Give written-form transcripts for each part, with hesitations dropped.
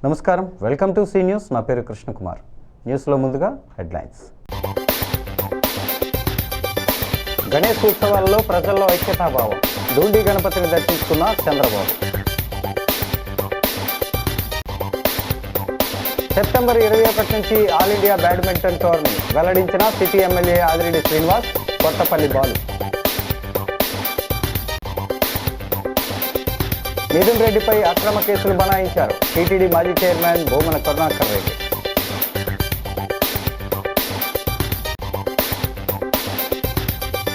నమస్కారం, welcome to C news. నా పేరు కృష్ణకుమార్. న్యూస్లో ముందుగా హెడ్లైన్స్. గణేష్ ఉత్సవాలలో ప్రజల్లో ఐక్యతాభావం. డూండి గణపతిని దర్శించుకున్న చంద్రబాబు. సెప్టెంబర్ 21 నుంచి ఆల్ ఇండియా బ్యాడ్మింటన్ టోర్నీ వెల్లడించిన సిటీ ఎమ్మెల్యే ఆదిరెడ్డి శ్రీనివాస్, కొత్తపల్లి బాలు. మిథున్ రెడ్డిపై అక్రమ కేసులు బనాయించారు టీటీడీ మాజీ చైర్మన్ భూమన కరుణాకర్ రెడ్డి.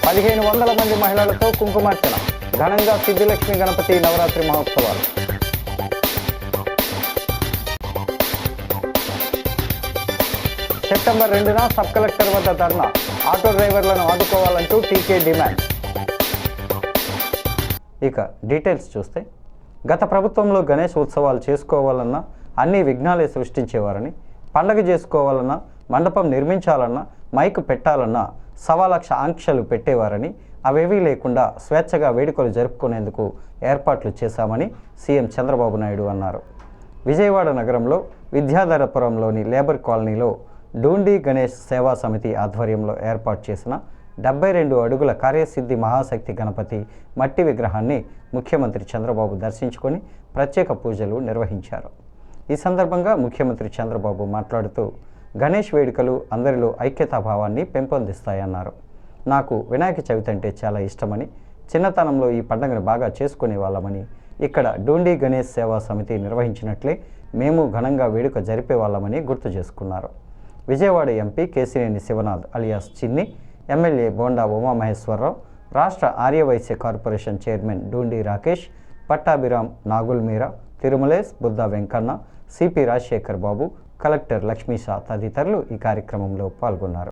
పదిహేను వందల మంది మహిళలతో కుంకుమార్చన. ఘనంగా సిద్ధిలక్ష్మి గణపతి నవరాత్రి మహోత్సవాలు. సెప్టెంబర్ 2న సబ్ కలెక్టర్ వద్ద ధర్నా. ఆటో డ్రైవర్లను ఆదుకోవాలంటూ టీకే డిమాండ్. ఇక డీటెయిల్స్ చూస్తే, గత ప్రభుత్వంలో గణేష్ ఉత్సవాలు చేసుకోవాలన్నా అన్ని విఘ్నాలే సృష్టించేవారని, పండగ చేసుకోవాలన్నా మండపం నిర్మించాలన్నా మైకు పెట్టాలన్నా 1,00,000 ఆంక్షలు పెట్టేవారని, అవేవీ లేకుండా స్వేచ్ఛగా వేడుకలు జరుపుకునేందుకు ఏర్పాట్లు చేశామని సీఎం చంద్రబాబు నాయుడు అన్నారు. విజయవాడ నగరంలో విద్యాధరపురంలోని లేబర్ కాలనీలో డూండి గణేష్ సేవా సమితి ఆధ్వర్యంలో ఏర్పాటు చేసిన 72 అడుగుల కార్యసిద్ధి మహాశక్తి గణపతి మట్టి విగ్రహాన్ని ముఖ్యమంత్రి చంద్రబాబు దర్శించుకొని ప్రత్యేక పూజలు నిర్వహించారు. ఈ సందర్భంగా ముఖ్యమంత్రి చంద్రబాబు మాట్లాడుతూ, గణేష్ వేడుకలు అందరిలో ఐక్యతాభావాన్ని పెంపొందిస్తాయన్నారు. నాకు వినాయక చవితి అంటే చాలా ఇష్టమని, చిన్నతనంలో ఈ పండుగను బాగా చేసుకునే వాళ్ళమని, ఇక్కడ డూండి గణేష్ సేవా సమితి నిర్వహించినట్లే మేము ఘనంగా వేడుక జరిపే వాళ్ళమని గుర్తు చేసుకున్నారు. విజయవాడ ఎంపీ కేశినేని శివనాథ్ అలియాస్ చిన్ని, ఎమ్మెల్యే బోండా ఉమామహేశ్వరరావు, రాష్ట్ర ఆర్యవైశ్య కార్పొరేషన్ చైర్మన్ డూండి రాకేష్, పట్టాభిరామ్, నాగుల్ మీరా, తిరుమలేశ్, బుద్ధ వెంకన్న, సిపి రాజశేఖర్ బాబు, కలెక్టర్ లక్ష్మీషా తదితరులు ఈ కార్యక్రమంలో పాల్గొన్నారు.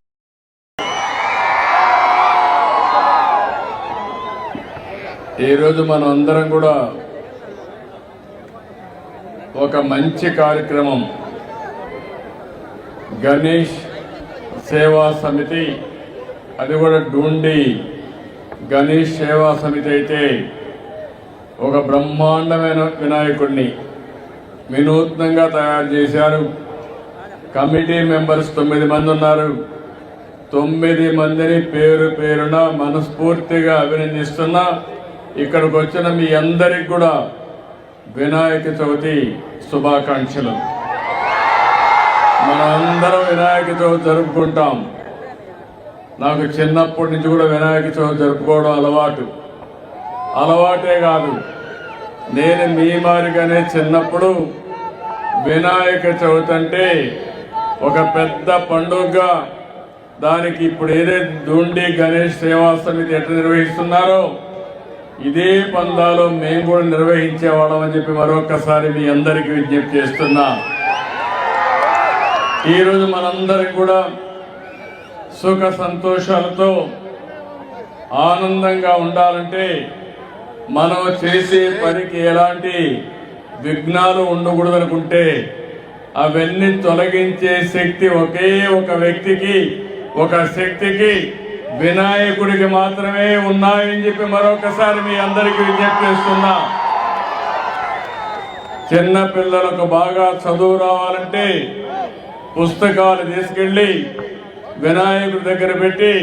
ఈరోజు మనం అందరం కూడా ఒక మంచి కార్యక్రమం, గణేష్ సేవా సమితి, అది కూడా డూండి గణేష్ సేవా సమితి అయితే ఒక బ్రహ్మాండమైన వినాయకుడిని వినూత్నంగా తయారు చేశారు. కమిటీ మెంబర్స్ 9 మంది ఉన్నారు. 9 మందిని పేరు పేరున మనస్ఫూర్తిగా అభినందిస్తున్నా. ఇక్కడికి వచ్చిన మీ అందరికి కూడా వినాయక చవితి శుభాకాంక్షలు. మనం అందరం వినాయక చవితి జరుపుకుంటాం. నాకు చిన్నప్పటి నుంచి కూడా వినాయక చవితి జరుపుకోవడం అలవాటే కాదు. నేను మీ మాదిరిగానే చిన్నప్పుడు వినాయక చవితి అంటే ఒక పెద్ద పండుగగా, దానికి ఇప్పుడు ఏదైతే డూండి గణేష్ సేవా సమితి ఎట్లా నిర్వహిస్తున్నారో ఇదే పందాలో మేము కూడా నిర్వహించేవాళ్ళం అని చెప్పి మరొకసారి మీ అందరికీ విజ్ఞప్తి చేస్తున్నా. ఈరోజు మనందరం కూడా సుఖ సంతోషాలతో ఆనందంగా ఉండాలంటే మనం చేసే పనికి ఎలాంటి విఘ్నాలు ఉండకూడదనుకుంటే అవన్నీ తొలగించే శక్తి ఒకే ఒక వ్యక్తికి, ఒక శక్తికి, వినాయకుడికి మాత్రమే ఉన్నాయని చెప్పి మరొకసారి మీ అందరికీ విజ్ఞప్తి చేస్తున్నా. చిన్న పిల్లలకు బాగా చదువు రావాలంటే పుస్తకాలు తీసుకెళ్ళి వినాయకుడి దగ్గర పెట్టి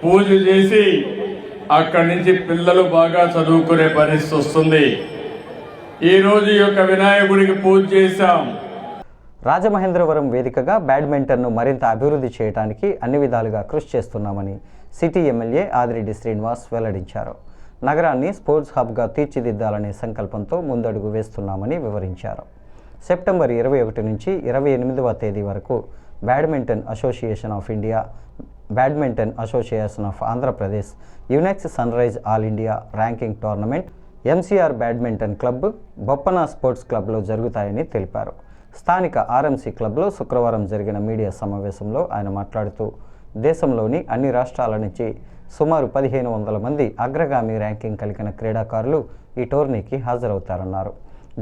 పూజ చేసి అక్కడి నుంచి పిల్లలు బాగా చదువుకునే పరిస్థితి వస్తుంది. ఈరోజు ఈ యొక్క వినాయకుడికి పూజ చేశాం. రాజమహేంద్రవరం వేదికగా బ్యాడ్మింటన్ను మరింత అభివృద్ధి చేయడానికి అన్ని విధాలుగా కృషి చేస్తున్నామని సిటీ ఎమ్మెల్యే ఆదిరెడ్డి శ్రీనివాస్ వెల్లడించారు. నగరాన్ని స్పోర్ట్స్ హబ్గా తీర్చిదిద్దాలనే సంకల్పంతో ముందడుగు వేస్తున్నామని వివరించారు. సెప్టెంబర్ 21 నుంచి 28వ తేదీ వరకు badminton association of India, badminton association of Andhra Pradesh, Yonex sunrise all India ranking tournament, MCR badminton club, Boppana sports క్లబ్లో జరుగుతాయని తెలిపారు. స్థానిక ఆర్ఎంసీ క్లబ్లో శుక్రవారం జరిగిన మీడియా సమావేశంలో ఆయన మాట్లాడుతూ, దేశంలోని అన్ని రాష్ట్రాల నుంచి సుమారు 1,500 మంది అగ్రగామి ర్యాంకింగ్ కలిగిన క్రీడాకారులు ఈ టోర్నీకి హాజరవుతారన్నారు.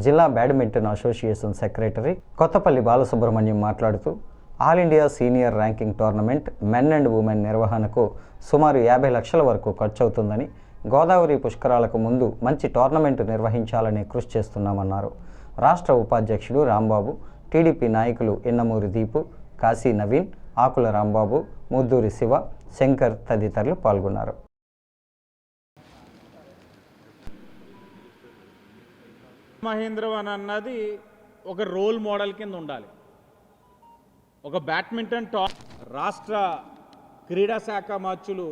జిల్లా badminton association secretary Kothapalli Balasubrahmanyam మాట్లాడుతూ, all India senior ranking tournament men and women నిర్వహణకు సుమారు 50 లక్షల వరకు ఖర్చవుతుందని, గోదావరి పుష్కరాలకు ముందు మంచి టోర్నమెంటు నిర్వహించాలని కృషి చేస్తున్నామన్నారు. రాష్ట్ర ఉపాధ్యక్షుడు రాంబాబు, టీడీపీ నాయకులు ఎన్నమూరి దీపు, కాశీ నవీన్, ఆకుల రాంబాబు, ముద్దూరి శివ, శంకర్ తదితరులు పాల్గొన్నారు. మహేంద్రవన్ అన్నది ఒక రోల్ మోడల్ కింద ఉండాలి. ఒక బ్యాడ్మింటన్ రాష్ట్ర క్రీడా శాఖ మార్చులు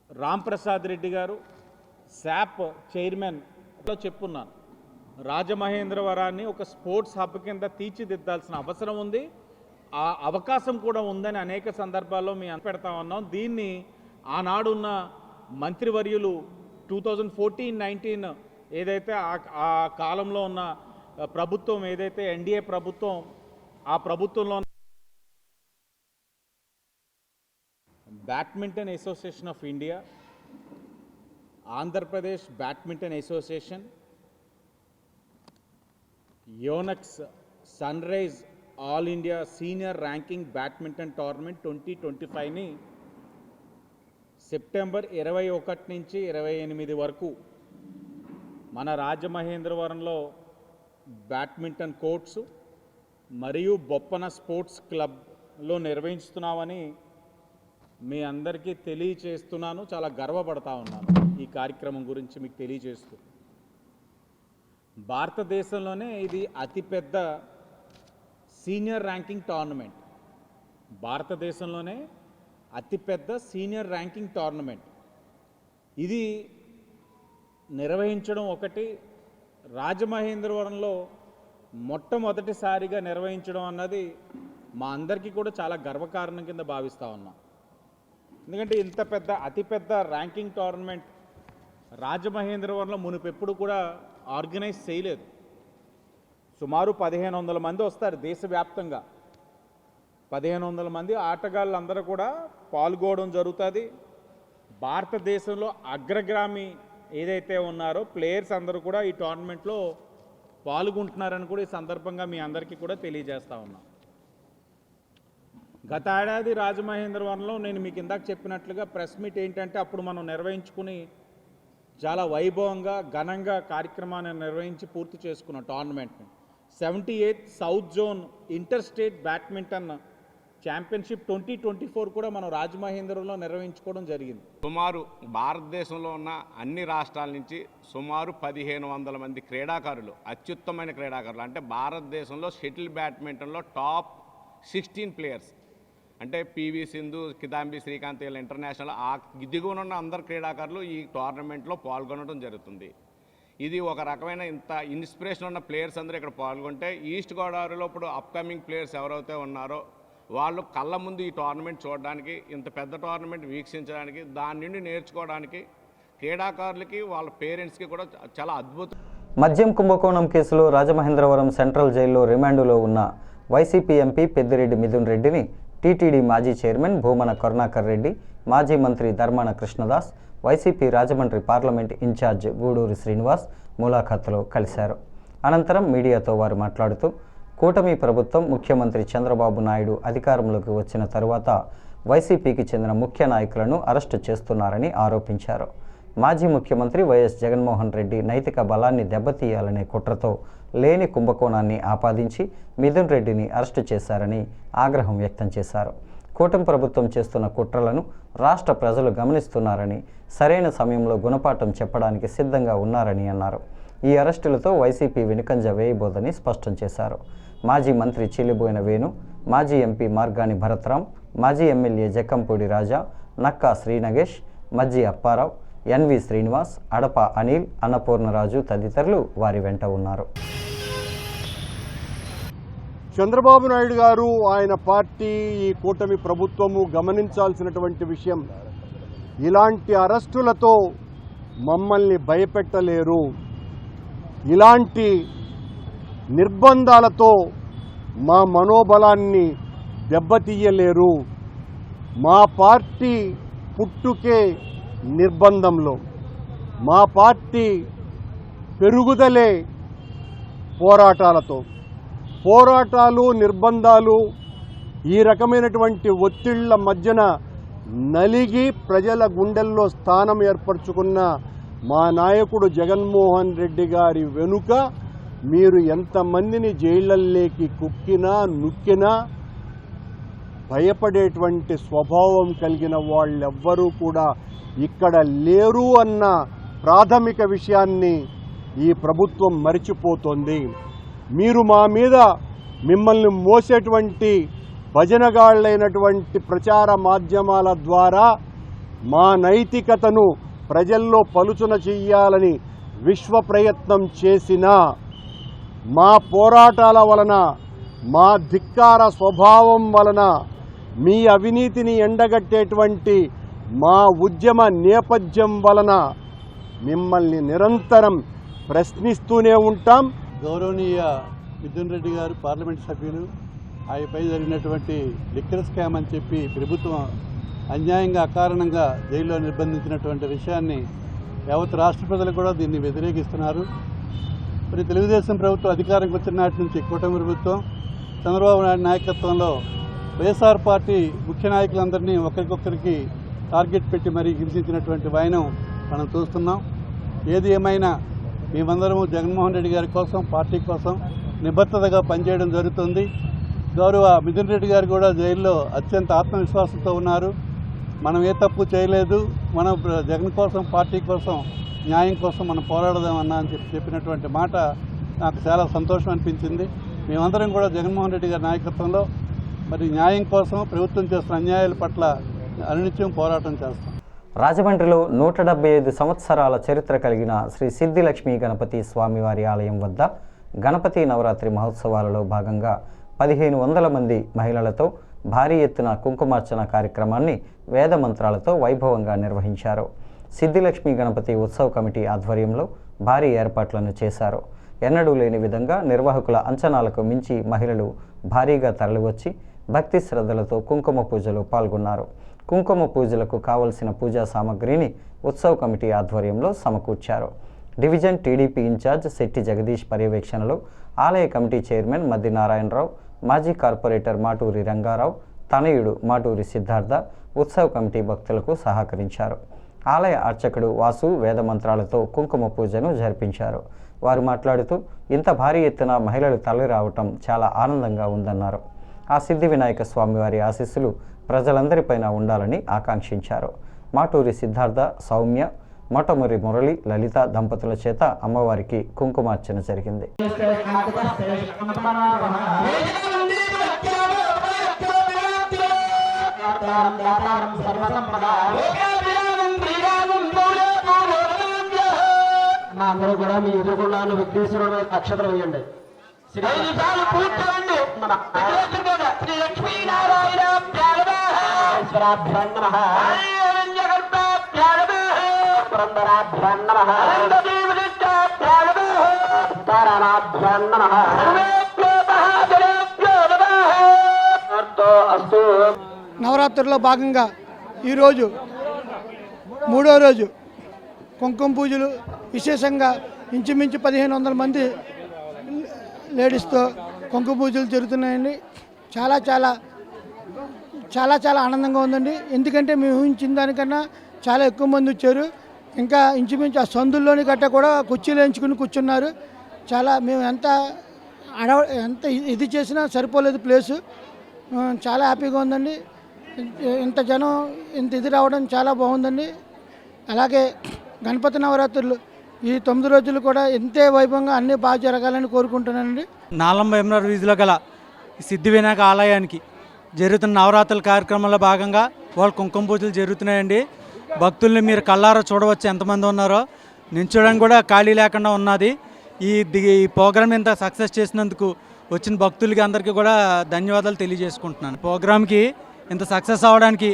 రాంప్రసాద్ రెడ్డి గారు, శాప్ చైర్మన్లో చెప్పున్నాను, రాజమహేంద్రవరాన్ని ఒక స్పోర్ట్స్ హబ్ కింద తీర్చిదిద్దాల్సిన అవసరం ఉంది, ఆ అవకాశం కూడా ఉందని అనేక సందర్భాల్లో మేము పెడతా ఉన్నాం. దీన్ని ఆనాడున్న మంత్రివర్యులు 2014-19 ఏదైతే ఆ కాలంలో ఉన్న ప్రభుత్వం ఏదైతే ఎన్డీఏ ప్రభుత్వం, ఆ ప్రభుత్వంలో badminton association of India, Andhra Pradesh badminton association, Yonex sunrise all India senior ranking badminton tournament 2025ని సెప్టెంబర్ 21 నుంచి 28 వరకు మన రాజమహేంద్రవరంలో బ్యాడ్మింటన్ కోర్ట్స్ మరియు బొప్పన స్పోర్ట్స్ క్లబ్లో నిర్వహిస్తున్నామని మీ అందరికీ తెలియచేస్తున్నాను. చాలా గర్వపడతా ఉన్నాను ఈ కార్యక్రమం గురించి మీకు తెలియజేస్తూ. భారతదేశంలోనే ఇది అతిపెద్ద సీనియర్ ర్యాంకింగ్ టోర్నమెంట్. భారతదేశంలోనే అతిపెద్ద సీనియర్ ర్యాంకింగ్ టోర్నమెంట్. ఇది నిర్వహించడం ఒకటి, రాజమహేంద్రవరంలో మొట్టమొదటిసారిగా నిర్వహించడం అన్నది మా అందరికీ కూడా చాలా గర్వకారణం కింద భావిస్తూ ఉన్నాం. ఎందుకంటే ఇంత పెద్ద అతిపెద్ద ర్యాంకింగ్ టోర్నమెంట్ రాజమహేంద్రవరంలో మునుపెప్పుడు కూడా ఆర్గనైజ్ చేయలేదు. సుమారు 1500 మంది వస్తారు దేశవ్యాప్తంగా. 1500 మంది ఆటగాళ్ళందరూ కూడా పాల్గొనడం జరుగుతుంది. భారతదేశంలో అగ్రగామి ఏదైతే ఉన్నారో ప్లేయర్స్ అందరూ కూడా ఈ టోర్నమెంట్లో పాల్గొంటున్నారని కూడా ఈ సందర్భంగా మీ అందరికీ కూడా తెలియజేస్తా ఉన్నాం. గత ఏడాది రాజమహేంద్రవరంలో నేను మీకు ఇందాక చెప్పినట్లుగా ప్రెస్ మీట్ ఏంటంటే అప్పుడు మనం నిర్వహించుకుని చాలా వైభవంగా ఘనంగా కార్యక్రమాన్ని నిర్వహించి పూర్తి చేసుకున్న టోర్నమెంట్ని 78th south zone inter state badminton championship 2024 కూడా మనం రాజమహేంద్రవరంలో నిర్వహించుకోవడం జరిగింది. సుమారు భారతదేశంలో ఉన్న అన్ని రాష్ట్రాల నుంచి సుమారు 1500 మంది క్రీడాకారులు, అత్యుత్తమైన క్రీడాకారులు, అంటే భారతదేశంలో షటిల్ బ్యాడ్మింటన్లో టాప్ 16 ప్లేయర్స్, అంటే పివి సింధు, కిదాంబి శ్రీకాంత్ ఇలా ఇంటర్నేషనల్ ఆ దిగువనున్న అందరు క్రీడాకారులు ఈ టోర్నమెంట్లో పాల్గొనడం జరుగుతుంది. ఇది ఒక రకమైన ఇంత ఇన్స్పిరేషన్ ఉన్న ప్లేయర్స్ అందరూ ఇక్కడ పాల్గొంటే ఈస్ట్ గోదావరిలో ఇప్పుడు అప్కమింగ్ ప్లేయర్స్ ఎవరైతే ఉన్నారో వాళ్ళు కళ్ళ ముందు ఈ టోర్నమెంట్ చూడడానికి, ఇంత పెద్ద టోర్నమెంట్ వీక్షించడానికి, దాని నుండి నేర్చుకోవడానికి క్రీడాకారులకి వాళ్ళ పేరెంట్స్కి కూడా చాలా అద్భుతం. మద్యం కుంభకోణం కేసులో రాజమహేంద్రవరం సెంట్రల్ జైల్లో రిమాండులో ఉన్న వైసీపీ ఎంపీ పెద్దిరెడ్డి మిథున్ రెడ్డిని టీటీడీ మాజీ చైర్మన్ భూమన కరుణాకర్ రెడ్డి, మాజీ మంత్రి Dharmana Krishnadas, YCP Rajahmundry parliament incharge Guduri Srinivas ములాఖాతులో కలిశారు. అనంతరం మీడియాతో వారు మాట్లాడుతూ కూటమి ప్రభుత్వం ముఖ్యమంత్రి చంద్రబాబు నాయుడు అధికారంలోకి వచ్చిన తరువాత వైసీపీకి చెందిన ముఖ్య నాయకులను అరెస్టు చేస్తున్నారని ఆరోపించారు. మాజీ ముఖ్యమంత్రి వైఎస్ జగన్మోహన్ రెడ్డి నైతిక బలాన్ని దెబ్బతీయాలనే కుట్రతో లేని కుంభకోణాన్ని ఆపాదించి మిథున్ రెడ్డిని అరెస్టు చేశారని ఆగ్రహం వ్యక్తం చేశారు. కూటమి ప్రభుత్వం చేస్తున్న కుట్రలను రాష్ట్ర ప్రజలు గమనిస్తున్నారని, సరైన సమయంలో గుణపాఠం చెప్పడానికి సిద్ధంగా ఉన్నారని అన్నారు. ఈ అరెస్టులతో వైసీపీ వెనుకంజ వేయబోదని స్పష్టం చేశారు. మాజీ మంత్రి చిల్లిబోయిన వేణు, మాజీ ఎంపీ మార్గాని భరత్రాం, మాజీ ఎమ్మెల్యే జక్కంపూడి రాజా, నక్కా శ్రీనగేష్, మజ్జి అప్పారావు, ఎన్వి శ్రీనివాస్, అడప అనిల్, అన్నపూర్ణరాజు తదితరులు వారి వెంట ఉన్నారు. చంద్రబాబు నాయుడు గారు, ఆయన పార్టీ, ఈ కూటమి ప్రభుత్వము గమనించాల్సినటువంటి విషయం, ఇలాంటి అరెస్టులతో మమ్మల్ని భయపెట్టలేరు, ఇలాంటి నిర్బంధాలతో మా మనోబలాన్ని దెబ్బతీయలేరు. మా పార్టీ పుట్టుకే నిర్బంధంలో, మా పార్టీ పెరుగుదలే పోరాటాలతో. పోరాటాలు, నిర్బంధాలు, ఈ రకమైనటువంటి ఒత్తిళ్ల మధ్యన నలిగి ప్రజల గుండెల్లో స్థానం ఏర్పరచుకున్న మా నాయకుడు జగన్మోహన్ రెడ్డి గారి వెనుక మీరు ఎంతమందిని జైళ్ళల్లోకి కుక్కినా నుక్కినా భయపడేటువంటి స్వభావం కలిగిన వాళ్ళెవ్వరూ కూడా ఇక్కడ లేరు అన్న ప్రాథమిక విషయాన్ని ఈ ప్రభుత్వం మరిచిపోతోంది. మీరు మా మీద మిమ్మల్ని మోసేటువంటి భజనగాళ్లైనటువంటి ప్రచార మాధ్యమాల ద్వారా మా నైతికతను ప్రజల్లో పలుచున చెయ్యాలని విశ్వ ప్రయత్నం చేసినా మా పోరాటాల వలన, మా ధిక్కార స్వభావం వలన, మీ అవినీతిని ఎండగట్టేటువంటి మా ఉద్యమ నేపథ్యం వలన మిమ్మల్ని నిరంతరం ప్రశ్నిస్తూనే ఉంటాం. గౌరవనీయ మిథున్ రెడ్డి గారు పార్లమెంట్ సభ్యులు ఆయనపై జరిగినటువంటి లిక్కర్ స్కామ్ అని చెప్పి ప్రభుత్వం అన్యాయంగా అకారణంగా జైల్లో నిర్బంధించినటువంటి విషయాన్ని యావత్ రాష్ట్ర ప్రజలు కూడా దీన్ని వ్యతిరేకిస్తున్నారు. మరి తెలుగుదేశం ప్రభుత్వం అధికారంకి వచ్చిన నాటి నుంచి కూటమి ప్రభుత్వం చంద్రబాబు నాయుడు నాయకత్వంలో వైఎస్ఆర్ పార్టీ ముఖ్య నాయకులందరినీ ఒకరికొకరికి టార్గెట్ పెట్టి మరీ హింసించినటువంటి వైనం మనం చూస్తున్నాం. ఏది ఏమైనా మేమందరము జగన్మోహన్ రెడ్డి గారి కోసం, పార్టీ కోసం నిబద్ధతగా పనిచేయడం జరుగుతుంది. గౌరవ మిథున్ రెడ్డి గారు కూడా జైల్లో అత్యంత ఆత్మవిశ్వాసంతో ఉన్నారు. మనం ఏ తప్పు చేయలేదు, మనం జగన్ కోసం, పార్టీ కోసం, న్యాయం కోసం మనం పోరాడదామన్నా అని చెప్పినటువంటి మాట నాకు చాలా సంతోషం అనిపించింది. మేమందరం కూడా జగన్మోహన్ రెడ్డి గారి నాయకత్వంలో మరి న్యాయం కోసం, ప్రభుత్వం చేస్తున్న అన్యాయాల పట్ల అనునిత్యం పోరాటం చేస్తాం. రాజమండ్రిలో 175 సంవత్సరాల చరిత్ర కలిగిన శ్రీ సిద్ధిలక్ష్మీ గణపతి స్వామివారి ఆలయం వద్ద గణపతి నవరాత్రి మహోత్సవాలలో భాగంగా 1500 మంది మహిళలతో భారీ ఎత్తున కుంకుమార్చన కార్యక్రమాన్ని వేద మంత్రాలతో వైభవంగా నిర్వహించారు. సిద్ధిలక్ష్మీ గణపతి ఉత్సవ కమిటీ ఆధ్వర్యంలో భారీ ఏర్పాట్లను చేశారు. ఎన్నడూ లేని విధంగా నిర్వాహకుల అంచనాలకు మించి మహిళలు భారీగా తరలివచ్చి భక్తి శ్రద్ధలతో కుంకుమ పూజలో పాల్గొన్నారు. కుంకుమ పూజలకు కావలసిన పూజా సామగ్రిని ఉత్సవ కమిటీ ఆధ్వర్యంలో సమకూర్చారు. Division TDP incharge Shetty Jagadish పర్యవేక్షణలో ఆలయ కమిటీ చైర్మన్ మద్ది నారాయణరావు, మాజీ కార్పొరేటర్ మాటూరి రంగారావు, తనయుడు మాటూరి సిద్ధార్థ ఉత్సవ కమిటీ భక్తులకు సహకరించారు. ఆలయ అర్చకుడు వాసు వేద మంత్రాలతో కుంకుమ పూజను జరిపించారు. వారు మాట్లాడుతూ ఇంత భారీ ఎత్తున మహిళలు తరలి రావటం చాలా ఆనందంగా ఉందన్నారు. ఆ సిద్ధి వినాయక స్వామివారి ఆశీస్సులు ప్రజలందరిపైన ఉండాలని ఆకాంక్షించారు. మాటూరి సిద్ధార్థ, సౌమ్య, మొటమురి మురళి, లలిత దంపతుల చేత అమ్మవారికి కుంకుమార్చన జరిగింది. అందరూ కూడా మీ ఎదురుకుండా విఘ్నేశ్వరుడు అక్షతలు వేయండి. శ్రీ లక్ష్మీనారాయణ నవరాత్రుల్లో భాగంగా ఈరోజు 3వ రోజు కుంకుమ పూజలు విశేషంగా ఇంచుమించు 1500 మంది లేడీస్తో కుంకుమ పూజలు జరుగుతున్నాయండి. చాలా చాలా చాలా చాలా ఆనందంగా ఉందండి. ఎందుకంటే మేము ఊహించిన దానికన్నా చాలా ఎక్కువ మంది వచ్చారు. ఇంకా ఇంచుమించు ఆ సందుల్లోని గట్ట కూడా కుర్చీలు ఎంచుకుని కూర్చున్నారు. చాలా మేము ఎంత ఇది చేసినా సరిపోలేదు ప్లేసు. చాలా హ్యాపీగా ఉందండి. ఇంత జనం ఇంత ఇది రావడం చాలా బాగుందండి. అలాగే గణపతి నవరాత్రులు ఈ 9 రోజులు కూడా ఇంతే వైభవంగా అన్నీ బాగా జరగాలని కోరుకుంటున్నానండి. నాలం భీమరావు వీధిలో గల సిద్ధి వినాయక ఆలయానికి జరుగుతున్న నవరాత్రుల కార్యక్రమంలో భాగంగా వాళ్ళు కుంకుమ పూజలు జరుగుతున్నాయండి. భక్తుల్ని మీరు కళ్ళారా చూడవచ్చు ఎంతమంది ఉన్నారో. నించోడానికి కూడా ఖాళీ లేకుండా ఉన్నది. ఈ ప్రోగ్రామ్ ఇంత సక్సెస్ చేసినందుకు వచ్చిన భక్తులకి అందరికీ కూడా ధన్యవాదాలు తెలియజేసుకుంటున్నాను. ప్రోగ్రామ్కి ఇంత సక్సెస్ అవ్వడానికి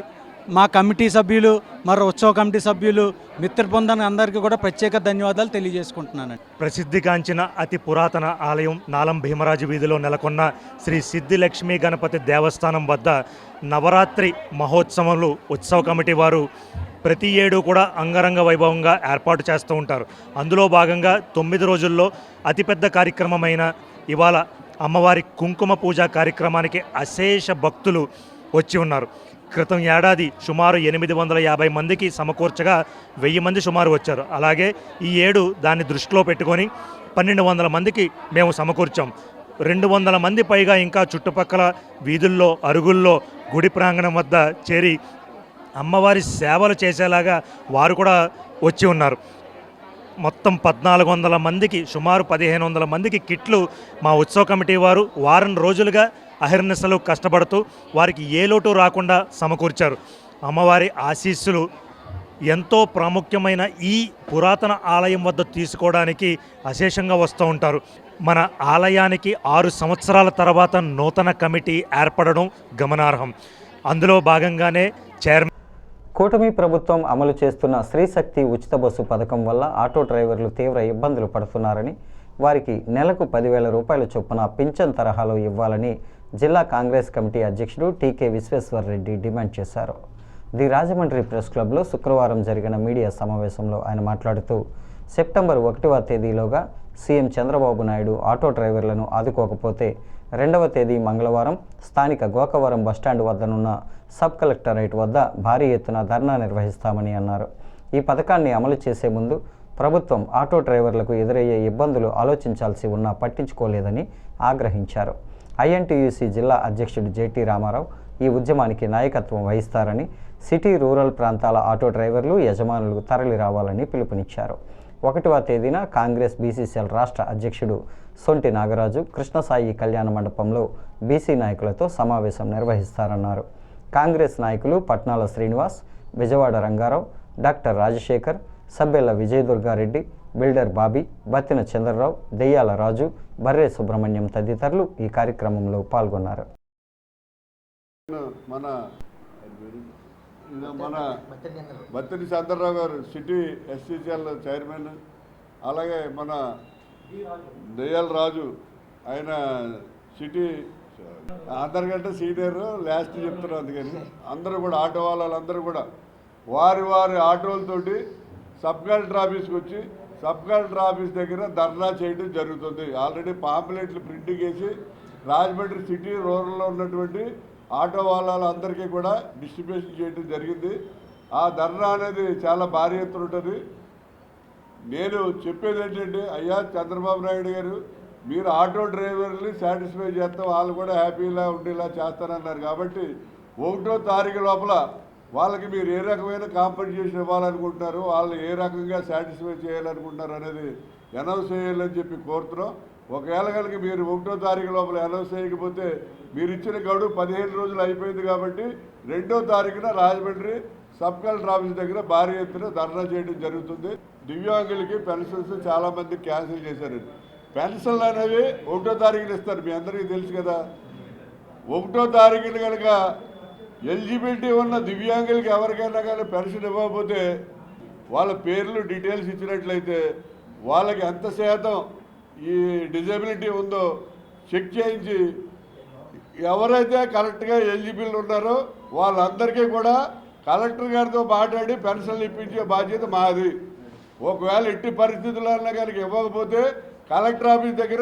మా కమిటీ సభ్యులు, మరి ఉత్సవ కమిటీ సభ్యులు, మిత్ర బృందానికి అందరికీ కూడా ప్రత్యేక ధన్యవాదాలు తెలియజేసుకుంటున్నాను. ప్రసిద్ధిగాంచిన అతి పురాతన ఆలయం నాలం భీమరాజు వీధిలో నెలకొన్న శ్రీ సిద్ధిలక్ష్మీ గణపతి దేవస్థానం వద్ద నవరాత్రి మహోత్సవంలో ఉత్సవ కమిటీ వారు ప్రతి ఏడు కూడా అంగరంగ వైభవంగా ఏర్పాటు చేస్తూ ఉంటారు. అందులో భాగంగా 9 రోజుల్లో అతిపెద్ద కార్యక్రమమైన ఇవాళ అమ్మవారి కుంకుమ పూజ కార్యక్రమానికి అశేష భక్తులు వచ్చి ఉన్నారు. క్రితం ఏడాది సుమారు 850 మందికి సమకూర్చగా 1000 మంది సుమారు వచ్చారు. అలాగే ఈ ఏడు దాన్ని దృష్టిలో పెట్టుకొని 1200 మందికి మేము సమకూర్చాం. 200 మంది పైగా ఇంకా చుట్టుపక్కల వీధుల్లో, అరుగుల్లో, గుడి ప్రాంగణం వద్ద చేరి అమ్మవారి సేవలు చేసేలాగా వారు కూడా వచ్చి ఉన్నారు. మొత్తం 1400 మందికి సుమారు 1500 మందికి కిట్లు మా ఉత్సవ కమిటీ వారు వారం రోజులుగా అహర్నిశలు కష్టపడుతూ వారికి ఏ లోటు రాకుండా సమకూర్చారు. అమ్మవారి ఆశీస్సులు ఎంతో ప్రాముఖ్యమైన ఈ పురాతన ఆలయం వద్ద తీసుకోవడానికి అశేషంగా వస్తూ ఉంటారు. మన ఆలయానికి 6 సంవత్సరాల తర్వాత నూతన కమిటీ ఏర్పడడం గమనార్హం. అందులో భాగంగానే చైర్మన్ కూటమి ప్రభుత్వం అమలు చేస్తున్న స్త్రీశక్తి ఉచిత బస్సు పథకం వల్ల ఆటో డ్రైవర్లు తీవ్ర ఇబ్బందులు పడుతున్నారని, వారికి నెలకు 10,000 రూపాయల చొప్పున పింఛన్ తరహాలో ఇవ్వాలని జిల్లా కాంగ్రెస్ కమిటీ అధ్యక్షుడు టీకే విశ్వేశ్వర్రెడ్డి డిమాండ్ చేశారు. ది రాజమండ్రి ప్రెస్ క్లబ్లో శుక్రవారం జరిగిన మీడియా సమావేశంలో ఆయన మాట్లాడుతూ, సెప్టెంబర్ 1వ తేదీలోగా సీఎం చంద్రబాబు నాయుడు ఆటో డ్రైవర్లను ఆదుకోకపోతే 2వ తేదీ మంగళవారం స్థానిక గోకవరం బస్టాండ్ వద్దనున్న సబ్ కలెక్టరేట్ వద్ద భారీ ఎత్తున ధర్నా నిర్వహిస్తామని అన్నారు. ఈ పథకాన్ని అమలు చేసే ముందు ప్రభుత్వం ఆటో డ్రైవర్లకు ఎదురయ్యే ఇబ్బందులు ఆలోచించాల్సి ఉన్నా పట్టించుకోలేదని ఆగ్రహించారు. ఐఎన్టీయూసీ జిల్లా అధ్యక్షుడు జేటీ రామారావు ఈ ఉద్యమానికి నాయకత్వం వహిస్తారని, సిటీ రూరల్ ప్రాంతాల ఆటో డ్రైవర్లు యజమానులు తరలి రావాలని పిలుపునిచ్చారు. 1వ తేదీన కాంగ్రెస్ బీసీసీఎల్ రాష్ట్ర అధ్యక్షుడు సొంటి నాగరాజు కృష్ణసాయి కళ్యాణ మండపంలో బీసీ నాయకులతో సమావేశం నిర్వహిస్తారన్నారు. కాంగ్రెస్ నాయకులు పట్నాల శ్రీనివాస్, విజయవాడ రంగారావు, డాక్టర్ రాజశేఖర్, సబ్బెల్ల విజయదుర్గారెడ్డి, బిల్డర్ బాబీ, బత్తిన చంద్రరావు, దెయ్యాల రాజు, బర్రే సుబ్రహ్మణ్యం తదితరులు ఈ కార్యక్రమంలో పాల్గొన్నారు. మన బత్తిని చంద్రరావు గారు సిటీ ఎస్సీసీఎల్ చైర్మన్, అలాగే మన దెయ్యాల రాజు ఆయన సిటీ అందరికంటే సీనియర్, లాస్ట్ చెప్తున్నారు. అందుకని అందరూ కూడా ఆటో వాళ్ళందరూ కూడా వారి వారి ఆటోలతోటి సబ్ కలెక్టర్ ఆఫీస్కి వచ్చి సబ్ కలెక్టర్ ఆఫీస్ దగ్గర ధర్నా చేయడం జరుగుతుంది. ఆల్రెడీ పాంప్లెట్లు ప్రింటింగ్ వేసి రాజమండ్రి సిటీ రూరల్లో ఉన్నటువంటి ఆటో వాళ్ళందరికీ కూడా డిస్ట్రిబ్యూషన్ చేయడం జరిగింది. ఆ ధర్నా అనేది చాలా భారీ ఎత్తున ఉంటుంది. నేను చెప్పేది ఏంటంటే, అయ్యా చంద్రబాబు నాయుడు గారు, మీరు ఆటో డ్రైవర్ని సాటిస్ఫై చేస్తాం, వాళ్ళు కూడా హ్యాపీలా ఉండేలా చేస్తానన్నారు. కాబట్టి 1వ తారీఖు లోపల వాళ్ళకి మీరు ఏ రకమైన కాంపెన్సేషన్ ఇవ్వాలనుకుంటున్నారు, వాళ్ళు ఏ రకంగా సాటిస్ఫై చేయాలనుకుంటున్నారు అనేది అనౌన్స్ చేయాలని చెప్పి కోరుతున్నాం. ఒకవేళ కనుక మీరు 1వ తారీఖు లోపల అనౌన్స్ చేయకపోతే మీరు ఇచ్చిన గడువు 15 రోజులు అయిపోయింది. కాబట్టి 2వ తారీఖున రాజమండ్రి సబ్ కలెక్టర్ ఆఫీస్ దగ్గర భారీ ఎత్తున ధర్నా చేయడం జరుగుతుంది. దివ్యాంగులకి పెన్షన్స్ చాలామంది క్యాన్సిల్ చేశారు. పెన్షన్లు అనేవి 1వ తారీఖున ఇస్తారు, మీ అందరికీ తెలుసు కదా. 1వ తారీఖున కనుక ఎలిజిబిలిటీ ఉన్న దివ్యాంగులకి ఎవరికైనా కానీ పెన్షన్ ఇవ్వకపోతే వాళ్ళ పేర్లు డీటెయిల్స్ ఇచ్చినట్లయితే వాళ్ళకి ఎంత శాతం ఈ డిజబిలిటీ ఉందో చెక్ చేయించి ఎవరైతే కరెక్ట్గా ఎలిజిబుల్ ఉన్నారో వాళ్ళందరికీ కూడా కలెక్టర్ గారితో మాట్లాడి పెన్షన్లు ఇప్పించే బాధ్యత మాది. ఒకవేళ ఎట్టి పరిస్థితుల్లో కనుక ఇవ్వకపోతే కలెక్టర్ ఆఫీస్ దగ్గర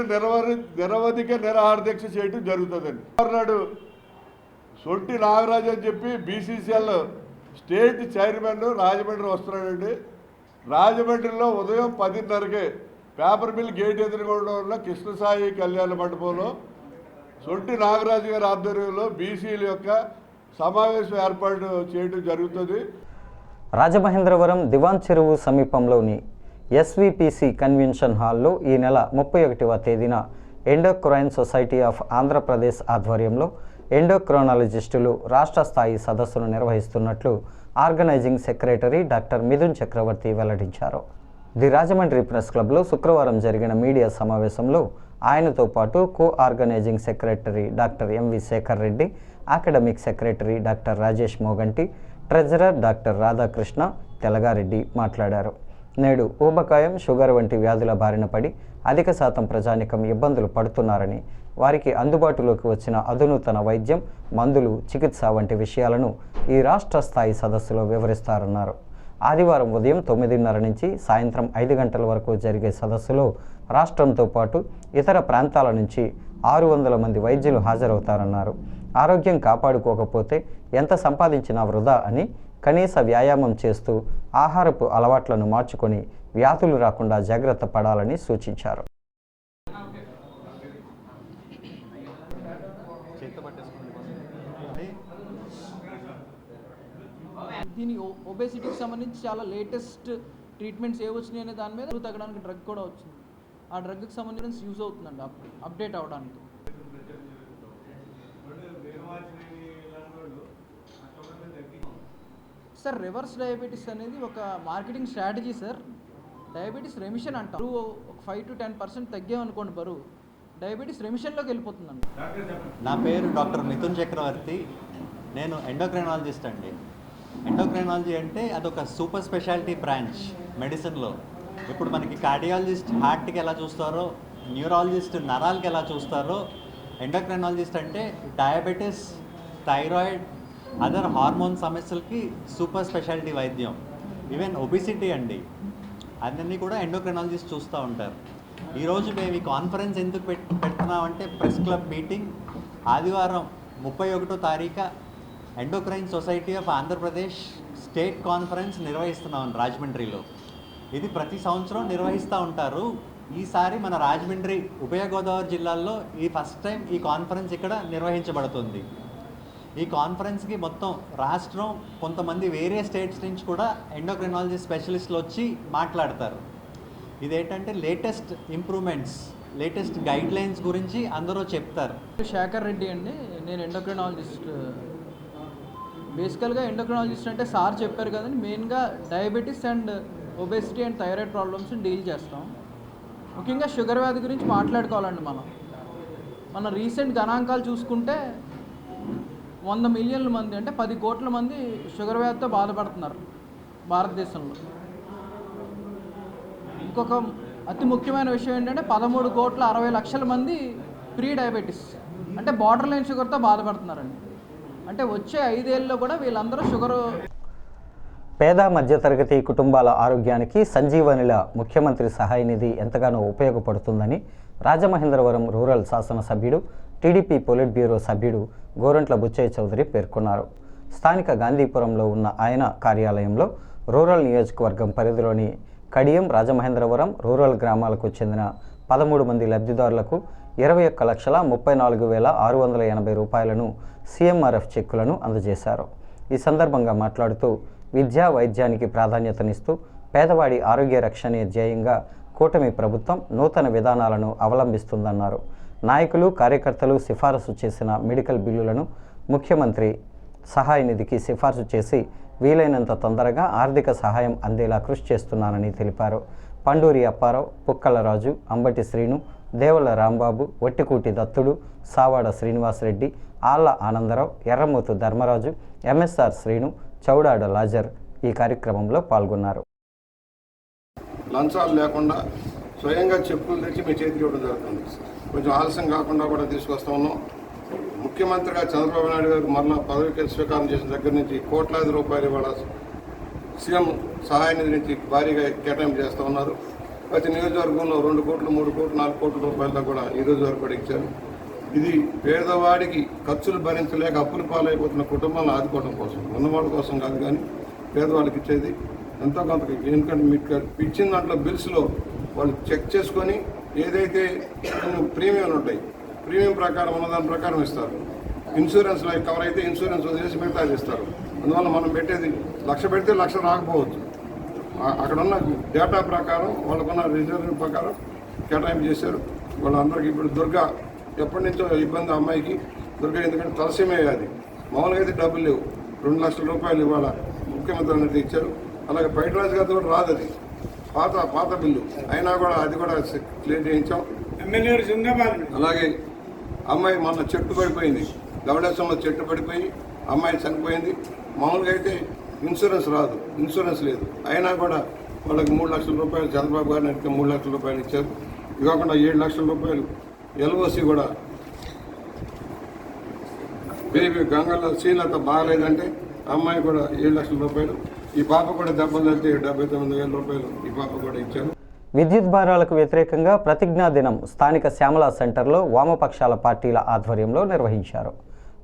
నిరవధిక నిరాహార దీక్ష చేయడం జరుగుతుందండి. నాడు సొంటి నాగరాజు అని చెప్పి బీసీసీఎల్ స్టేట్ చైర్మన్ రాజమండ్రి వస్తున్నాడండి. రాజమండ్రిలో ఉదయం 10:30కే పేపర్ మిల్ గేట్ ఎదురుగా ఉన్న కృష్ణసాయి కళ్యాణ మండపంలో సొంటి నాగరాజు గారి ఆధ్వర్యంలో బీసీల యొక్క సమావేశం ఏర్పాటు చేయడం జరుగుతుంది. రాజమహేంద్రవరం దివాన్ చెరువు సమీపంలోని ఎస్విపిసి కన్వెన్షన్ హాల్లో ఈ నెల 31వ తేదీన ఎండోక్రైన్ సొసైటీ ఆఫ్ ఆంధ్రప్రదేశ్ ఆధ్వర్యంలో ఎండోక్రోనాలజిస్టులు రాష్ట్ర స్థాయి సదస్సును నిర్వహిస్తున్నట్లు ఆర్గనైజింగ్ సెక్రటరీ డాక్టర్ మిథున్ చక్రవర్తి వెల్లడించారు. ది రాజమండ్రి ప్రెస్ క్లబ్లో శుక్రవారం జరిగిన మీడియా సమావేశంలో ఆయనతో పాటు co organising secretary doctor MV Sekhar Reddy, academic secretary doctor Rajesh Moganti, treasurer doctor Radhakrishna Telagareddy మాట్లాడారు. నేడు ఊబకాయం, షుగర్ వంటి వ్యాధుల బారిన పడి అధిక శాతం ప్రజానికం ఇబ్బందులు పడుతున్నారని, వారికి అందుబాటులోకి వచ్చిన అధునూతన వైద్యం, మందులు, చికిత్స వంటి విషయాలను ఈ రాష్ట్ర స్థాయి సదస్సులో వివరిస్తారన్నారు. ఆదివారం ఉదయం 9:30 నుంచి సాయంత్రం 5 గంటల వరకు జరిగే సదస్సులో రాష్ట్రంతో పాటు ఇతర ప్రాంతాల నుంచి 600 మంది వైద్యులు హాజరవుతారన్నారు. ఆరోగ్యం కాపాడుకోకపోతే ఎంత సంపాదించినా వృధా అని కనీస వ్యాయామం చేస్తూ ఆహారపు అలవాట్లను మార్చుకొని వ్యాధులు రాకుండా జాగ్రత్త పడాలని సూచించారు. దీని ఒబేసిటీకి సంబంధించి చాలా లేటెస్ట్ ట్రీట్మెంట్స్ ఏ వచ్చినాయి అనే దాని మీద తగ్గడానికి డ్రగ్ కూడా వచ్చింది. ఆ డ్రగ్కి సంబంధించి యూజ్ అవుతుందండి అప్డేట్ అవ్వడానికి. సార్ రివర్స్ డయాబెటీస్ అనేది ఒక marketing strategy sir. Diabetes remission అంటారు. ఒక 5 to 10% తగ్గామనుకోండి బరువు, డయాబెటీస్ రెమిషన్లోకి వెళ్ళిపోతుందండి. నా పేరు డాక్టర్ మిథున్ చక్రవర్తి. నేను ఎండోక్రైనాలజిస్ట్ అండి. ఎండోక్రైనాలజీ అంటే అదొక సూపర్ స్పెషాలిటీ బ్రాంచ్ మెడిసిన్లో. ఇప్పుడు మనకి కార్డియాలజిస్ట్ హార్ట్కి ఎలా చూస్తారో, న్యూరాలజిస్ట్ నరాలకి ఎలా చూస్తారో, ఎండోక్రైనాలజిస్ట్ అంటే డయాబెటీస్, థైరాయిడ్, అదర్ హార్మోన్ సమస్యలకి సూపర్ స్పెషాలిటీ వైద్యం. ఈవెన్ ఒబిసిటీ అండి, అన్నీ కూడా ఎండోక్రైనాలజిస్ట్ చూస్తూ ఉంటారు. ఈరోజు మేము ఈ కాన్ఫరెన్స్ ఎందుకు పెడుతున్నామంటే ప్రెస్ క్లబ్ మీటింగ్ ఆదివారం 31వ తారీఖు endocrine society of Andhra Pradesh state conference నిర్వహిస్తున్నాం రాజమండ్రిలో. ఇది ప్రతి సంవత్సరం నిర్వహిస్తూ ఉంటారు. ఈసారి మన రాజమండ్రి ఉభయ గోదావరి జిల్లాల్లో ఈ ఫస్ట్ టైం ఈ కాన్ఫరెన్స్ ఇక్కడ నిర్వహించబడుతుంది. ఈ కాన్ఫరెన్స్కి మొత్తం రాష్ట్రం, కొంతమంది వేరే స్టేట్స్ నుంచి కూడా ఎండోక్రైనాలజీ స్పెషలిస్టులు వచ్చి మాట్లాడతారు. ఇదేంటంటే latest improvements, latest guide lines గురించి అందరూ చెప్తారు. శేఖర్ రెడ్డి అండి, నేను ఎండోక్రైనాలజిస్ట్. బేసికల్గా ఎండోక్రైనాలజిస్ట్ అంటే సార్ చెప్పారు కదండి, మెయిన్గా diabetes and obesity and thyroid ప్రాబ్లమ్స్ని డీల్ చేస్తాం. ముఖ్యంగా షుగర్ వ్యాధి గురించి మాట్లాడుకోవాలండి. మన రీసెంట్ గణాంకాలు చూసుకుంటే 100 మిలియన్ల మంది అంటే 10 కోట్ల మంది షుగర్ వ్యాధితో బాధపడుతున్నారు భారతదేశంలో. ఇంకొక అతి ముఖ్యమైన విషయం ఏంటంటే 13,60,00,000 మంది ప్రీ డయాబెటీస్ అంటే బార్డర్ లైన్ షుగర్తో బాధపడుతున్నారండి. అంటే వచ్చే 5 ఏళ్ళలో కూడా వీళ్ళందరూ షుగరు. పేద మధ్యతరగతి కుటుంబాల ఆరోగ్యానికి సంజీవనిల ముఖ్యమంత్రి సహాయ నిధి ఎంతగానో ఉపయోగపడుతుందని రాజమహేంద్రవరం రూరల్ శాసనసభ్యుడు, టీడీపీ పొలిట్ బ్యూరో సభ్యుడు గోరంట్ల బుచ్చయ్య చౌదరి పేర్కొన్నారు. స్థానిక గాంధీపురంలో ఉన్న ఆయన కార్యాలయంలో రూరల్ నియోజకవర్గం పరిధిలోని కడియం, రాజమహేంద్రవరం రూరల్ గ్రామాలకు చెందిన 13 మంది లబ్ధిదారులకు 21,34,680 రూపాయలను సీఎంఆర్ఎఫ్ చెక్కులను అందజేశారు. ఈ సందర్భంగా మాట్లాడుతూ విద్యా వైద్యానికి ప్రాధాన్యతనిస్తూ పేదవాడి ఆరోగ్య రక్షణే ధ్యేయంగా కూటమి ప్రభుత్వం నూతన విధానాలను అవలంబిస్తుందన్నారు. నాయకులు, కార్యకర్తలు సిఫారసు చేసిన మెడికల్ బిల్లులను ముఖ్యమంత్రి సహాయ నిధికి సిఫారసు చేసి వీలైనంత తొందరగా ఆర్థిక సహాయం అందేలా కృషి చేస్తున్నానని తెలిపారు. పండూరి అప్పారావు, పుక్కలరాజు, అంబటి శ్రీను, దేవల రాంబాబు, వట్టికూటి దత్తుడు, సావాడ శ్రీనివాసరెడ్డి, ఆళ్ల ఆనందరావు, ఎర్రమోతు ధర్మరాజు, ఎంఎస్ఆర్ శ్రీను, చౌడాడ లాజర్ ఈ కార్యక్రమంలో పాల్గొన్నారు. లంచాలు లేకుండా స్వయంగా చెప్పులు తెచ్చి మీ చేతికి ఇవ్వడం జరుగుతుంది. కొంచెం ఆలస్యం కాకుండా కూడా తీసుకొస్తా ఉన్నాం. ముఖ్యమంత్రిగా చంద్రబాబు నాయుడు గారు మరలా పదవికి స్వీకారం చేసిన దగ్గర నుంచి కోట్లాది రూపాయలు ఇవాళ సీఎం సహాయ నిధి నుంచి భారీగా కేటాయింపు చేస్తూ ఉన్నారు. ప్రతి నియోజకవర్గంలో 2 కోట్లు, 3 కోట్లు, 4 కోట్ల రూపాయలతో కూడా ఈ రోజు వరకు కూడా ఇచ్చారు. ఇది పేదవాడికి ఖర్చులు భరించలేక అప్పుల పాలైపోతున్న కుటుంబాలను ఆదుకోవడం కోసం, ఉన్నవాళ్ళ కోసం కాదు, కానీ పేదవాళ్ళకి ఇచ్చేది ఎంతో కొంత. ఎందుకంటే మీకు ఇచ్చిన దాంట్లో బిల్స్లో వాళ్ళు చెక్ చేసుకొని ఏదైతే ప్రీమియంలు ఉంటాయి, ప్రీమియం ప్రకారం ఉన్న దాని ప్రకారం ఇస్తారు. ఇన్సూరెన్స్లో కవర్ అయితే ఇన్సూరెన్స్ వదిలేసి మిగతా ఇస్తారు. అందువల్ల మనం పెట్టేది 1,00,000 పెడితే 1,00,000 రాకపోవచ్చు. అక్కడ ఉన్న డేటా ప్రకారం, వాళ్ళకున్న రిజర్వ్ ప్రకారం కేటాయింపు చేశారు. వాళ్ళందరికీ ఇప్పుడు దుర్గా ఎప్పటి నుంచో ఇబ్బంది అమ్మాయికి దుర్గా, ఎందుకంటే తలసీమే అది. మామూలుగా అయితే డబ్బులు లేవు. 2 లక్షల రూపాయలు ఇవాళ ముఖ్యమంత్రి అనేది ఇచ్చారు. అలాగే పైటరాజు గారితో కూడా రాదు, అది పాత బిల్లు అయినా కూడా అది కూడా క్లియర్ చేయించాం. అలాగే అమ్మాయి మొన్న చెట్టు పడిపోయింది, గవడేశ్వరంలో చెట్టు పడిపోయి అమ్మాయి చనిపోయింది. మామూలుగా అయితే ఇన్సూరెన్స్ రాదు, ఇన్సూరెన్స్ లేదు, అయినా కూడా వాళ్ళకి 3 లక్షల రూపాయలు చంద్రబాబు గారిని అడిగితే 3 లక్షల రూపాయలు ఇచ్చారు. ఇది కాకుండా 7 లక్షల రూపాయలు ఎల్ఓసి కూడా. బేబీ గంగల్లో శ్రీలత బాగలేదంటే అమ్మాయి కూడా 7 లక్షల రూపాయలు. ఈ పాప కూడా దెబ్బలు తగ్గితే 79,000 రూపాయలు ఈ పాప కూడా ఇచ్చారు. విద్యుత్ భారాలకు వ్యతిరేకంగా ప్రతిజ్ఞా దినం స్థానిక శ్యామల సెంటర్లో వామపక్షాల పార్టీల ఆధ్వర్యంలో నిర్వహించారు.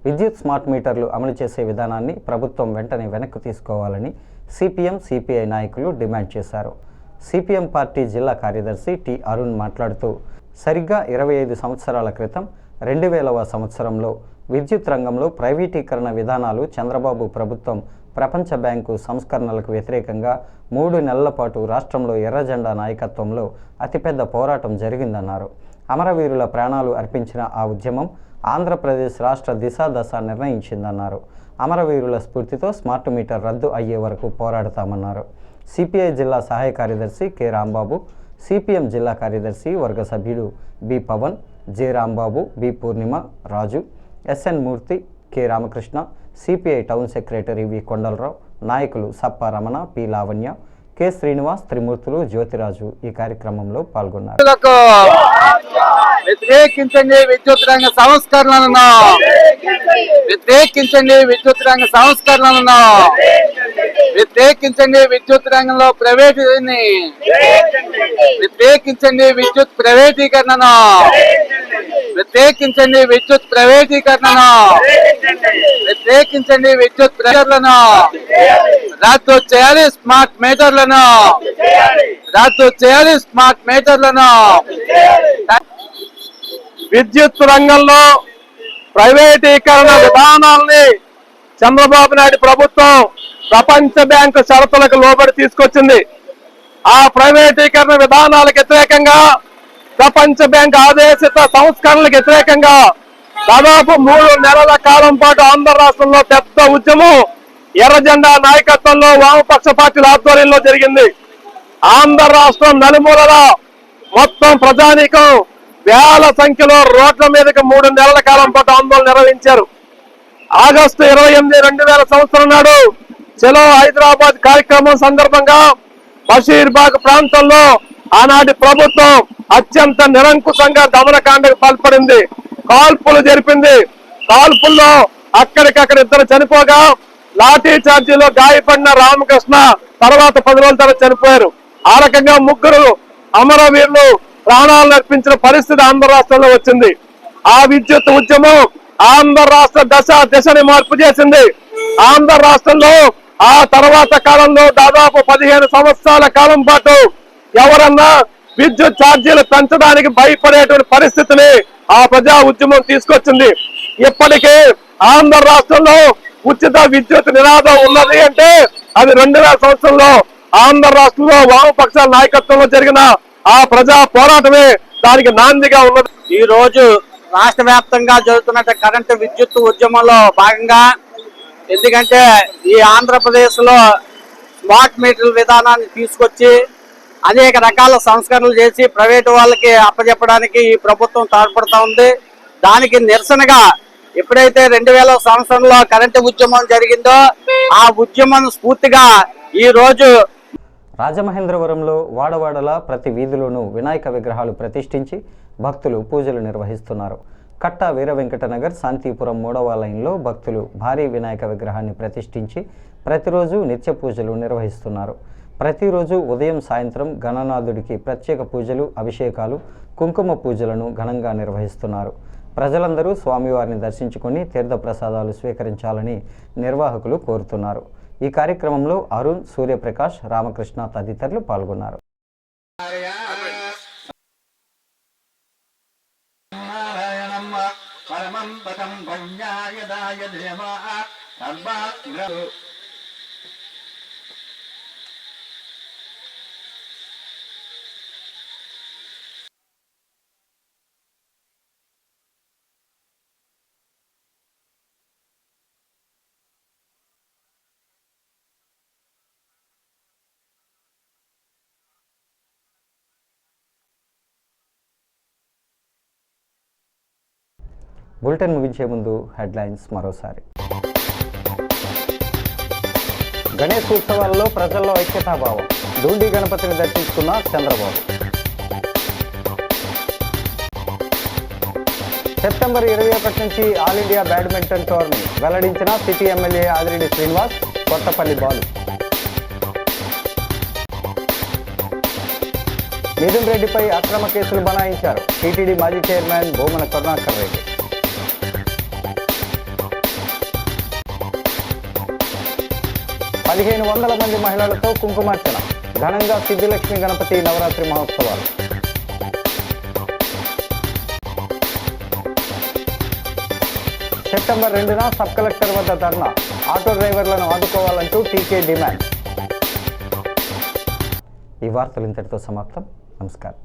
విద్యుత్ స్మార్ట్ మీటర్లు అమలు చేసే విధానాన్ని ప్రభుత్వం వెంటనే వెనక్కి తీసుకోవాలని సిపిఎం సిపిఐ నాయకులు డిమాండ్ చేశారు. సిపిఎం పార్టీ జిల్లా కార్యదర్శి టి అరుణ్ మాట్లాడుతూ సరిగ్గా 25 సంవత్సరాల క్రితం 2000వ సంవత్సరంలో విద్యుత్ రంగంలో ప్రైవేటీకరణ విధానాలు చంద్రబాబు ప్రభుత్వం ప్రపంచ బ్యాంకు సంస్కరణలకు వ్యతిరేకంగా 3 నెలల పాటు రాష్ట్రంలో ఎర్రజెండా నాయకత్వంలో అతిపెద్ద పోరాటం జరిగిందన్నారు. అమరవీరుల ప్రాణాలు అర్పించిన ఆ ఉద్యమం ఆంధ్రప్రదేశ్ రాష్ట్ర దిశ నిర్ణయించిందన్నారు. అమరవీరుల స్ఫూర్తితో స్మార్ట్ మీటర్ రద్దు అయ్యే వరకు పోరాడతామన్నారు. సిపిఐ జిల్లా సహాయ కార్యదర్శి కె రాంబాబు, సిపిఎం జిల్లా కార్యదర్శి వర్గ సభ్యుడు B Pavan, J Rambabu, B Purnima, Raju, SN Murthy, K Ramakrishna, CPI town secretary V Kondalarao, నాయకులు సప్ప రమణ, పి లావణ్య, కె శ్రీనివాస్, త్రిమూర్తులు, జ్యోతిరాజు ఈ కార్యక్రమంలో పాల్గొన్నారు. వ్యతిరేకించండి విద్యుత్ రంగ సంస్కరణలను, వ్యతిరేకించండి విద్యుత్ రంగ సంస్కరణలను, వ్యతిరేకించండి విద్యుత్ రంగంలో ప్రైవేటీని, వ్యతిరేకించండి విద్యుత్ ప్రైవేటీకరణను, వ్యతిరేకించండి విద్యుత్ ప్రైవేటీకరణను, వ్యతిరేకించండి విద్యుత్ ప్రైవేట్లను, రద్దు చేయాలి స్మార్ట్ మీటర్లను, రద్దు చేయాలి స్మార్ట్ మీటర్లను. విద్యుత్ రంగంలో ప్రైవేటీకరణ విధానాల్ని చంద్రబాబు నాయుడు ప్రభుత్వం ప్రపంచ బ్యాంకు షరతులకు లోబడి తీసుకొచ్చింది. ఆ ప్రైవేటీకరణ విధానాలకు వ్యతిరేకంగా, ప్రపంచ బ్యాంక్ ఆదేశిత సంస్కరణలకు వ్యతిరేకంగా దాదాపు 3 నెలల కాలం పాటు ఆంధ్ర రాష్ట్రంలో పెద్ద ఉద్యమం ఎర్రజెండా నాయకత్వంలో వామపక్ష పార్టీల ఆధ్వర్యంలో జరిగింది. ఆంధ్ర రాష్ట్రం నలుమూలల మొత్తం ప్రజానీకం వేల సంఖ్యలో రోడ్ల మీదకి 3 నెలల కాలం పాటు ఆందోళన నిర్వహించారు. ఆగస్టు 28, 2000 సంవత్సరం నాడు చలో హైదరాబాద్ కార్యక్రమం సందర్భంగా బషీర్బాగ్ ప్రాంతంలో ఆనాటి ప్రభుత్వం అత్యంత నిరంకుశంగా దమనకాండకు పాల్పడింది, కాల్పులు జరిపింది. కాల్పుల్లో అక్కడికక్కడ 2 చనిపోగా లాఠీ చార్జీలో గాయపడిన రామకృష్ణ తర్వాత 10 రోజుల తర్వాత చనిపోయారు. ఆ రకంగా 3 అమరవీరులు ప్రాణాలను అర్పించిన పరిస్థితి ఆంధ్ర రాష్ట్రంలో వచ్చింది. ఆ విద్యుత్ ఉద్యమం ఆంధ్ర రాష్ట్ర దిశని మార్పు చేసింది. ఆంధ్ర రాష్ట్రంలో ఆ తర్వాత కాలంలో దాదాపు 15 సంవత్సరాల కాలం పాటు ఎవరన్నా విద్యుత్ ఛార్జీలు పెంచడానికి భయపడేటువంటి పరిస్థితిని ఆ ప్రజా ఉద్యమం తీసుకొచ్చింది. ఇప్పటికే ఆంధ్ర రాష్ట్రంలో ఉచిత విద్యుత్ నినాదం ఉన్నది అంటే అది 2000 సంవత్సరంలో ఆంధ్ర రాష్ట్రంలో వామపక్షాల నాయకత్వంలో జరిగిన ఆ ప్రజా పోరాటమే దానికి నాందిగా ఉన్నది. ఈ రోజు రాష్ట్ర వ్యాప్తంగా జరుగుతున్న కరెంటు విద్యుత్ ఉద్యమంలో భాగంగా, ఎందుకంటే ఈ ఆంధ్రప్రదేశ్ లో స్మార్ట్ మీటర్ల విధానాన్ని తీసుకొచ్చి అనేక రకాల సంస్కరణలు చేసి ప్రైవేటు వాళ్ళకి అప్పచెప్పడానికి ఈ ప్రభుత్వం తోడ్పడుతూ ఉంది. దానికి నిరసనగా ఎప్పుడైతే 2000 సంవత్సరంలో కరెంటు ఉద్యమం జరిగిందో ఆ ఉద్యమం స్ఫూర్తిగా ఈ రోజు రాజమహేంద్రవరంలో వాడవాడలా ప్రతి వీధిలోనూ వినాయక విగ్రహాలు ప్రతిష్ఠించి భక్తులు పూజలు నిర్వహిస్తున్నారు. కట్ట వీర వెంకటనగర్ శాంతిపురం 3వ లైన్లో భక్తులు భారీ వినాయక విగ్రహాన్ని ప్రతిష్ఠించి ప్రతిరోజు నిత్య పూజలు నిర్వహిస్తున్నారు. ప్రతిరోజు ఉదయం సాయంత్రం గణనాథుడికి ప్రత్యేక పూజలు, అభిషేకాలు, కుంకుమ పూజలను ఘనంగా నిర్వహిస్తున్నారు. ప్రజలందరూ స్వామివారిని దర్శించుకొని తీర్థప్రసాదాలు స్వీకరించాలని నిర్వాహకులు కోరుతున్నారు. ఈ కార్యక్రమంలో అరుణ్, సూర్యప్రకాష్, రామకృష్ణ తదితరులు పాల్గొన్నారు. బులెటిన్ ముగించే ముందు హెడ్లైన్స్ మరోసారి. గణేష్ ఉత్సవాలలో ప్రజల్లో ఐక్యతాభావం, డూండి గణపతిని దర్శించుకున్న చంద్రబాబు. సెప్టెంబర్ 21 నుంచి ఆల్ ఇండియా బ్యాడ్మింటన్ టోర్నీ వెల్లడించిన సిటీ ఎమ్మెల్యే ఆదిరెడ్డి శ్రీనివాస్, కొత్తపల్లి బాలు. మిథున్ రెడ్డిపై అక్రమ కేసులు బనాయించారు టీటీడీ మాజీ చైర్మన్ భూమన కరుణాకర్ రెడ్డి. 1500 మంది మహిళలతో కుంకుమార్చన, ఘనంగా సిద్ధిలక్ష్మి గణపతి నవరాత్రి మహోత్సవాలు. సెప్టెంబర్ 2న సబ్ కలెక్టర్ వద్ద ధర్నా, ఆటో డ్రైవర్లను ఆదుకోవాలంటూ టీకే డిమాండ్. ఈ వార్తలు ఇంతటితో సమాప్తం. నమస్కారం.